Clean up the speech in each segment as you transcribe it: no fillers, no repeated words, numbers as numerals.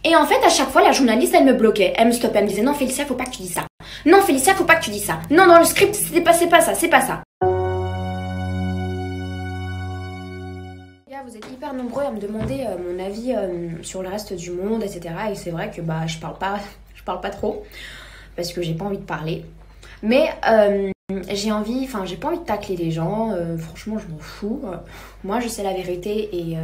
Et en fait, à chaque fois, la journaliste, elle me bloquait. Elle me stoppait, elle me disait non Félicia, faut pas que tu dis ça. Non Félicia, faut pas que tu dis ça. Non, dans le script, c'est pas ça, c'est pas ça. Vous êtes hyper nombreux à me demander mon avis sur le reste du monde, etc. Et c'est vrai que bah je parle pas trop parce que j'ai pas envie de parler. Mais j'ai pas envie de tacler les gens. Franchement, je m'en fous. Moi, je sais la vérité et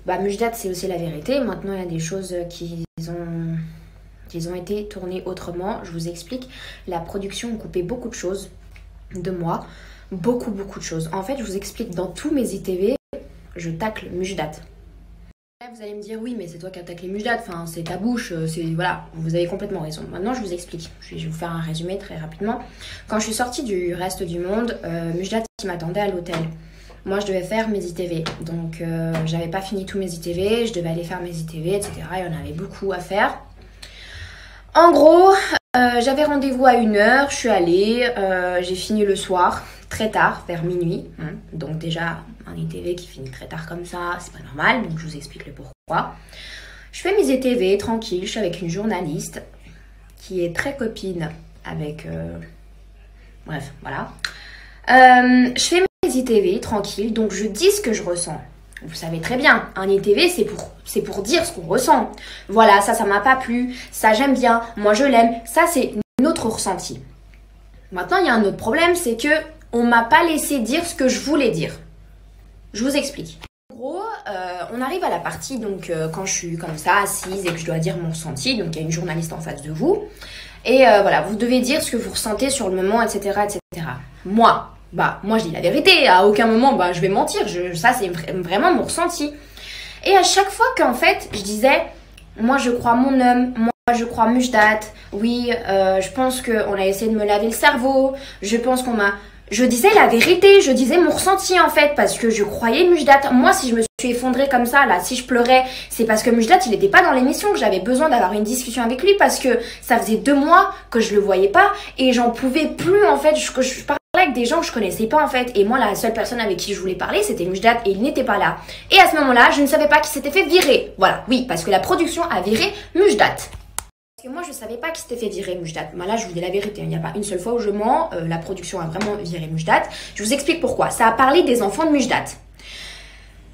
Mujdat, c'est aussi la vérité. Maintenant, il y a des choses qui ont été tournées autrement. Je vous explique. La production a coupé beaucoup de choses de moi. Beaucoup de choses. En fait, je vous explique, dans tous mes ITV, je tacle Mujdat. Là, vous allez me dire, oui, mais c'est toi qui as taclé Mujdat, enfin, c'est ta bouche, voilà, vous avez complètement raison. Maintenant, je vous explique. Je vais vous faire un résumé très rapidement. Quand je suis sortie du reste du monde, Mujdat qui m'attendait à l'hôtel. Moi, je devais faire mes ITV. Donc, j'avais pas fini tous mes ITV, je devais aller faire mes ITV, etc. Il y en avait beaucoup à faire. En gros, j'avais rendez-vous à 1h, je suis allée, j'ai fini le soir, très tard, vers minuit. Donc déjà, un ITV qui finit très tard comme ça, c'est pas normal, donc je vous explique le pourquoi. Je fais mes ITV tranquille, je suis avec une journaliste qui est très copine avec... bref, voilà. Je fais mes ITV tranquille, donc je dis ce que je ressens. Vous savez très bien, un ITV, c'est pour dire ce qu'on ressent. Voilà, ça m'a pas plu, ça j'aime bien, moi je l'aime, ça c'est notre ressenti. Maintenant, il y a un autre problème, c'est que on m'a pas laissé dire ce que je voulais dire. Je vous explique. En gros, on arrive à la partie, donc quand je suis comme ça, assise et que je dois dire mon ressenti, donc il y a une journaliste en face de vous. Et voilà, vous devez dire ce que vous ressentez sur le moment, etc., etc. Moi, je dis la vérité, à aucun moment, je vais mentir, ça c'est vraiment mon ressenti. Et à chaque fois qu'en fait, je disais, moi je crois mon homme, moi je crois Mujdat, oui, je pense qu'on a essayé de me laver le cerveau, je pense qu'on m'a... Je disais la vérité, je disais mon ressenti en fait, parce que je croyais Mujdat. Moi, si je me suis effondrée comme ça, là, si je pleurais, c'est parce que Mujdat, il n'était pas dans l'émission, que j'avais besoin d'avoir une discussion avec lui, parce que ça faisait 2 mois que je le voyais pas, et j'en pouvais plus en fait, je parlais avec des gens que je connaissais pas en fait, et moi, la seule personne avec qui je voulais parler, c'était Mujdat, et il n'était pas là. Et à ce moment-là, je ne savais pas qu'il s'était fait virer. Voilà, oui, parce que la production a viré Mujdat. Parce que moi, je savais pas qui s'était fait virer Mujdat. Là, je vous dis la vérité. Il n'y a pas une seule fois où je mens. La production a vraiment viré Mujdat. Je vous explique pourquoi. Ça a parlé des enfants de Mujdat.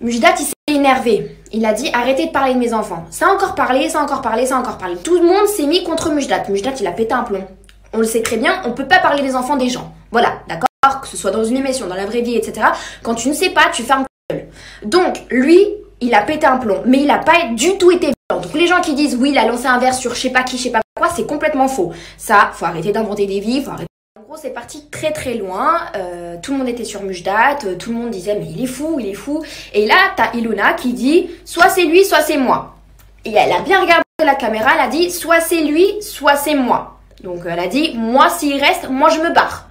Mujdat, il s'est énervé. Il a dit, arrêtez de parler de mes enfants. Ça a encore parlé, ça a encore parlé, ça a encore parlé. Tout le monde s'est mis contre Mujdat. Mujdat, il a pété un plomb. On le sait très bien, on peut pas parler des enfants des gens. Voilà, d'accord? Que ce soit dans une émission, dans la vraie vie, etc. Quand tu ne sais pas, tu fermes ta gueule. Donc, lui, il a pété un plomb. Mais il n'a pas du tout été... Donc les gens qui disent oui, il a lancé un verre sur je sais pas qui, je sais pas quoi, c'est complètement faux. Ça, faut arrêter d'inventer des vies, faut arrêter. En gros, c'est parti très loin. Tout le monde était sur Mujdat, tout le monde disait mais il est fou, il est fou. Et là, t'as Ilona qui dit soit c'est lui, soit c'est moi. Et elle a bien regardé la caméra, elle a dit soit c'est lui, soit c'est moi. Donc elle a dit moi s'il reste, moi je me barre.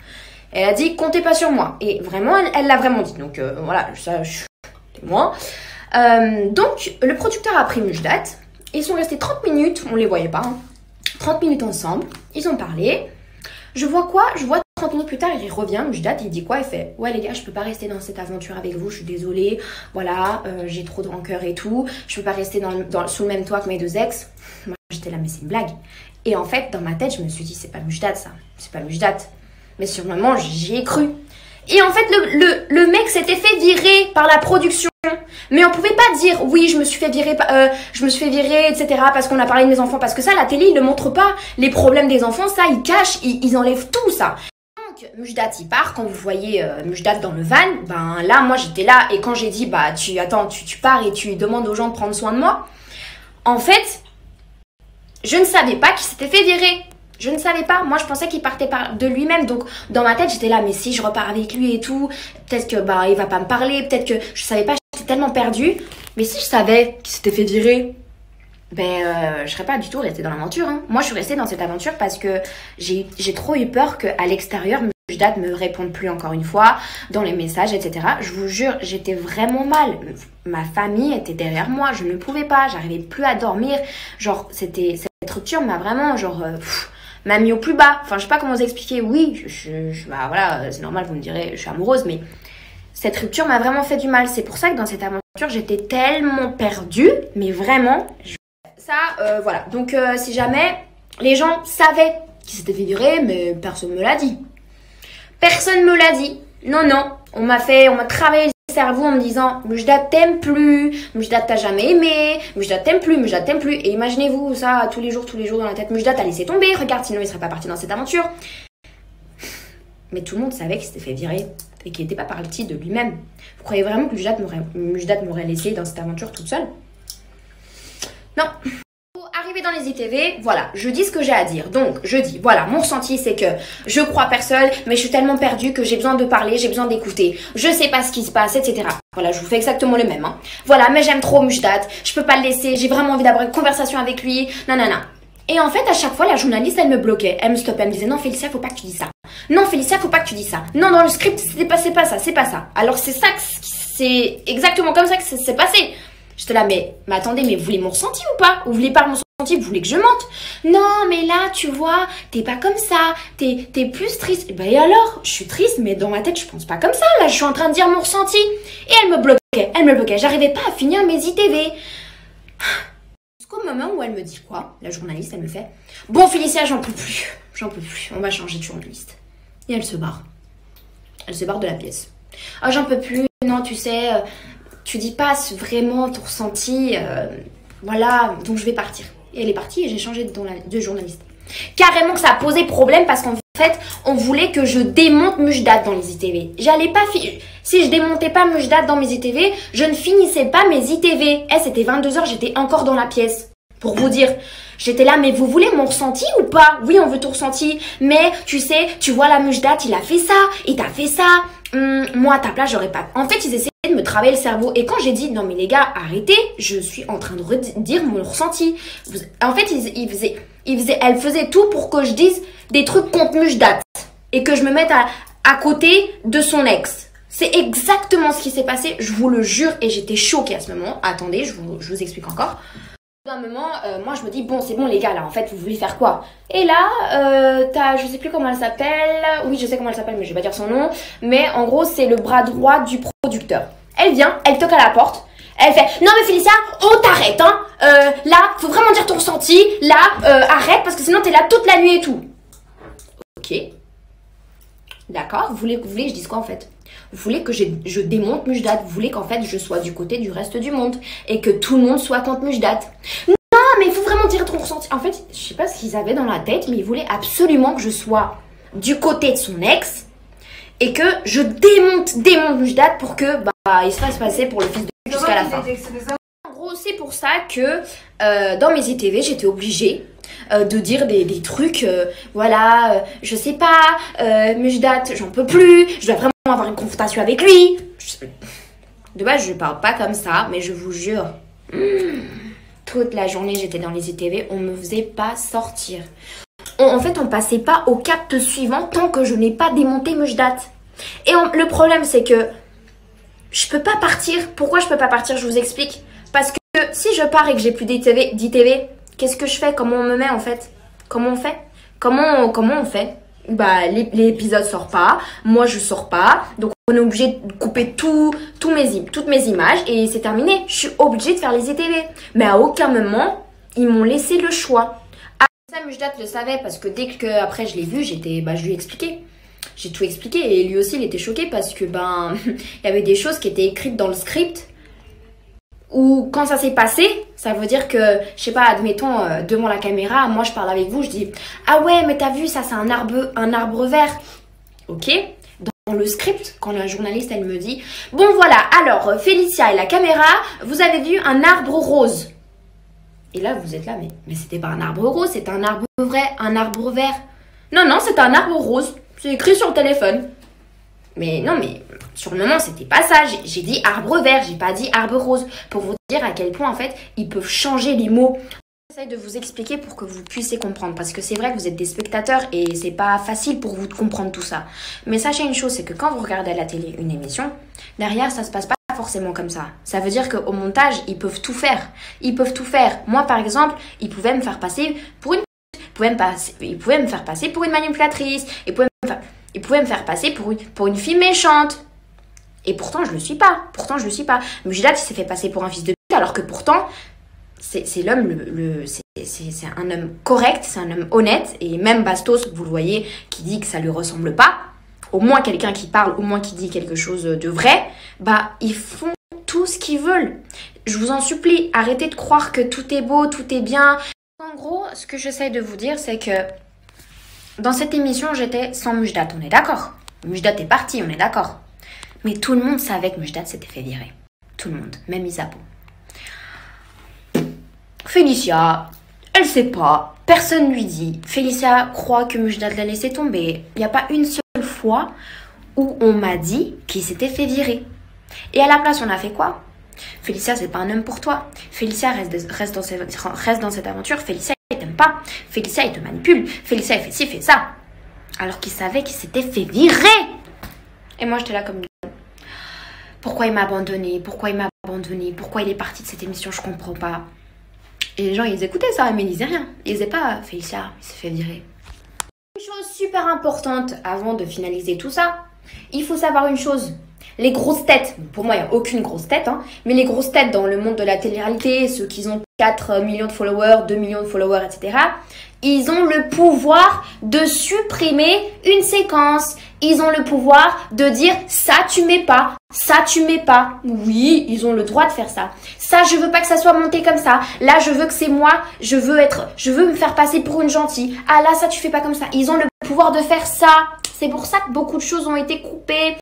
Elle a dit comptez pas sur moi. Et vraiment, elle l'a vraiment dit. Donc voilà, ça, je suis témoin. Donc le producteur a pris Mujdat. Ils sont restés 30 minutes, on les voyait pas, 30 minutes ensemble, ils ont parlé. Je vois 30 minutes plus tard, il revient, Mujdat, il dit quoi? Il fait, ouais les gars, je peux pas rester dans cette aventure avec vous, je suis désolée, voilà, j'ai trop de rancœur et tout, je peux pas rester sous le même toit que mes 2 ex. Moi j'étais là, mais c'est une blague. Et en fait, dans ma tête, je me suis dit, c'est pas Mujdat ça, c'est pas Mujdat. Mais sur le moment, j'y ai cru. Et en fait, le mec s'était fait virer par la production. Mais on pouvait pas dire oui je me suis fait virer etc. parce qu'on a parlé de mes enfants, parce que ça la télé ils le montrent pas, les problèmes des enfants, ça ils cachent, ils enlèvent tout ça. Donc Mujdat il part, quand vous voyez Mujdat dans le van, là moi j'étais là, et quand j'ai dit tu pars et tu demandes aux gens de prendre soin de moi, en fait je ne savais pas qu'il s'était fait virer. Je ne savais pas, moi je pensais qu'il partait de lui-même, donc dans ma tête j'étais là, mais si je repars avec lui et tout, peut-être que il va pas me parler, peut-être que je savais pas, j'étais tellement perdue. Mais si je savais qu'il s'était fait virer, je serais pas du tout restée dans l'aventure. Moi je suis restée dans cette aventure parce que j'ai trop eu peur qu'à l'extérieur Mujdat me réponde plus encore une fois dans les messages, etc. Je vous jure, j'étais vraiment mal. Ma famille était derrière moi, je ne pouvais pas, j'arrivais plus à dormir. Genre cette rupture m'a vraiment m'a mis au plus bas. Enfin, je sais pas comment vous expliquer. Oui, voilà, c'est normal, vous me direz, je suis amoureuse, mais cette rupture m'a vraiment fait du mal. C'est pour ça que dans cette aventure, j'étais tellement perdue, mais vraiment, Voilà. Donc, si jamais les gens savaient qu'ils s'étaient fait virer, mais personne me l'a dit. Personne me l'a dit. Non, non. On m'a travaillé le cerveau en me disant Mujdat t'aime plus, Mujdat t'as jamais aimé, Mujdat t'aime plus, Mujdat t'aime plus. Et imaginez-vous ça tous les jours dans la tête. Mujdat a laissé tomber, regarde, sinon il serait pas parti dans cette aventure. Mais tout le monde savait qu'il s'était fait virer et qu'il n'était pas parti de lui-même. Vous croyez vraiment que Mujdat m'aurait laissé dans cette aventure toute seule? Non. Pour arriver dans les ITV, voilà, je dis ce que j'ai à dire. Donc, je dis, voilà, mon ressenti, c'est que je crois personne, mais je suis tellement perdue que j'ai besoin de parler, j'ai besoin d'écouter. Je sais pas ce qui se passe, etc. Voilà, je vous fais exactement le même. Hein. Voilà, mais j'aime trop Mujdat, je peux pas le laisser, j'ai vraiment envie d'avoir une conversation avec lui, nanana. Et en fait, à chaque fois, la journaliste, elle me bloquait. Elle me stoppait, elle me disait, non, Félicia, faut pas que tu dises ça. Non, Félicia, faut pas que tu dises ça. Non, dans le script, c'est pas ça, c'est pas ça. Alors, c'est exactement comme ça que ça s'est passé. J'étais là, mais attendez, mais vous voulez mon ressenti ou pas? Vous voulez pas mon ressenti? Vous voulez que je mente? Non, mais là, tu vois, t'es pas comme ça. T'es plus triste. Et alors, je suis triste, mais dans ma tête, je pense pas comme ça. Là, je suis en train de dire mon ressenti. Et elle me bloquait. J'arrivais pas à finir mes ITV. Jusqu'au moment où elle me dit quoi? La journaliste, elle me fait bon, Félicia, j'en peux plus. On va changer de journaliste. Et elle se barre. Elle se barre de la pièce. Ah, j'en peux plus. Non, tu sais, tu dis pas vraiment ton ressenti. Voilà, donc je vais partir. Et elle est partie et j'ai changé de journaliste. Carrément que ça a posé problème parce qu'en fait, on voulait que je démonte Mujdat dans les ITV. J'allais pas si je démontais pas Mujdat dans mes ITV, je ne finissais pas mes ITV. C'était 22h, j'étais encore dans la pièce. Pour vous dire, j'étais là, mais vous voulez mon ressenti ou pas? Oui, on veut ton ressenti. Mais tu sais, tu vois la Mujdat, il a fait ça, il t'a fait ça. Moi, à ta place, j'aurais pas... En fait, ils essayaient de me travailler le cerveau. Et quand j'ai dit, non mais les gars, arrêtez, je suis en train de redire mon ressenti. En fait, elle faisait tout pour que je dise des trucs contre Mujdat. Et que je me mette à côté de son ex. C'est exactement ce qui s'est passé, je vous le jure. Et j'étais choquée à ce moment. Attendez, je vous explique encore. À un moment, moi je me dis, bon, c'est bon les gars, là, en fait, vous voulez faire quoi? Et là, je sais plus comment elle s'appelle. Oui, je sais comment elle s'appelle, mais je vais pas dire son nom. Mais en gros, c'est le bras droit du producteur. Elle vient, elle toque à la porte. Elle fait, non mais Félicia, on t'arrête, hein. Là, faut vraiment dire ton ressenti. Là, arrête, parce que sinon t'es là toute la nuit et tout. Ok. D'accord, vous voulez que je dise quoi en fait? Vous voulez que je démonte Mujdat? Vous voulez qu'en fait je sois du côté du reste du monde et que tout le monde soit contre Mujdat? Non, mais il faut vraiment dire ton ressenti. En fait, je sais pas ce qu'ils avaient dans la tête, mais ils voulaient absolument que je sois du côté de son ex et que je démonte Mujdat pour que il se fasse passer pour le fils de jusqu'à la fin. En gros, c'est pour ça que dans mes ITV, j'étais obligée de dire des trucs, voilà, je sais pas, Mujdat, j'en peux plus, je dois vraiment avoir une confrontation avec lui. De base, je parle pas comme ça, mais je vous jure, toute la journée, j'étais dans les ITV, on me faisait pas sortir. En fait, on passait pas au cap suivant tant que je n'ai pas démonté Mujdat. Et le problème, c'est que je peux pas partir. Pourquoi je peux pas partir? Je vous explique. Parce que si je pars et que j'ai plus d'ITV, qu'est-ce que je fais? Comment on me met en fait? Comment on fait? Comment on fait? L'épisode sort pas, moi je sors pas, donc on est obligé de couper toutes mes images et c'est terminé. Je suis obligée de faire les ITV. Mais à aucun moment, ils m'ont laissé le choix. Ça, Mujdat le savait parce que dès que après je l'ai vu, je lui ai expliqué. J'ai tout expliqué et lui aussi il était choqué parce que il y avait des choses qui étaient écrites dans le script. Ou quand ça s'est passé, ça veut dire que, je sais pas, admettons, devant la caméra, moi je parle avec vous, je dis « Ah ouais, mais t'as vu, ça c'est un arbre vert. » Ok. Dans le script, quand la journaliste, elle me dit « Bon voilà, alors, Félicia et la caméra, vous avez vu un arbre rose. » Et là, vous êtes là, mais c'était pas un arbre rose, c'est un arbre vert. Non, c'est un arbre rose. C'est écrit sur le téléphone. Mais non, mais sur le moment, c'était pas ça. J'ai dit arbre vert, j'ai pas dit arbre rose. Pour vous dire à quel point, en fait, ils peuvent changer les mots. J'essaie de vous expliquer pour que vous puissiez comprendre. Parce que c'est vrai que vous êtes des spectateurs et c'est pas facile pour vous de comprendre tout ça. Mais sachez une chose, c'est que quand vous regardez à la télé une émission, derrière, ça se passe pas forcément comme ça. Ça veut dire qu'au montage, ils peuvent tout faire. Moi, par exemple, ils pouvaient me faire passer pour une... Ils pouvaient me faire passer pour une manipulatrice. Ils pouvaient me faire passer pour une fille méchante. Et pourtant, je le suis pas. Mujdat, il s'est fait passer pour un fils de pute, alors que pourtant, c'est l'homme, c'est un homme correct, c'est un homme honnête. Et même Bastos, vous le voyez, qui dit que ça lui ressemble pas, au moins quelqu'un qui parle, au moins qui dit quelque chose de vrai, bah ils font tout ce qu'ils veulent. Je vous en supplie, arrêtez de croire que tout est beau, tout est bien. En gros, ce que j'essaie de vous dire, c'est que dans cette émission, j'étais sans Mujdat, on est d'accord. Mujdat est parti, on est d'accord. Mais tout le monde savait que Mujdat s'était fait virer. Tout le monde, même Isabeau. Félicia, elle sait pas, personne lui dit. Félicia croit que Mujdat l'a laissé tomber. Il n'y a pas une seule fois où on m'a dit qu'il s'était fait virer. Et à la place, on a fait quoi? Félicia, c'est pas un homme pour toi. Félicia, reste dans cette aventure. Félicia, il t'aime pas. Félicia, il te manipule. Félicia, il fait ci, fait ça. Alors qu'il savait qu'il s'était fait virer. Et moi, j'étais là comme... Pourquoi il m'a abandonné? Pourquoi il m'a abandonné? Pourquoi il est parti de cette émission? Je comprends pas. Et les gens, ils écoutaient ça, mais ils disaient rien. Ils disaient pas, Félicia, il s'est fait virer. Une chose super importante avant de finaliser tout ça, il faut savoir une chose. Les grosses têtes, pour moi, il n'y a aucune grosse tête, hein, mais les grosses têtes dans le monde de la télé-réalité, ceux qui ont 4 millions de followers, 2 millions de followers, etc., ils ont le pouvoir de supprimer une séquence. Ils ont le pouvoir de dire ça tu mets pas, ça tu mets pas. Oui, ils ont le droit de faire ça. Ça, je veux pas que ça soit monté comme ça. Là, je veux que c'est moi, je veux me faire passer pour une gentille. Ah là, ça tu fais pas comme ça. Ils ont le pouvoir de faire ça. C'est pour ça que beaucoup de choses ont été coupées.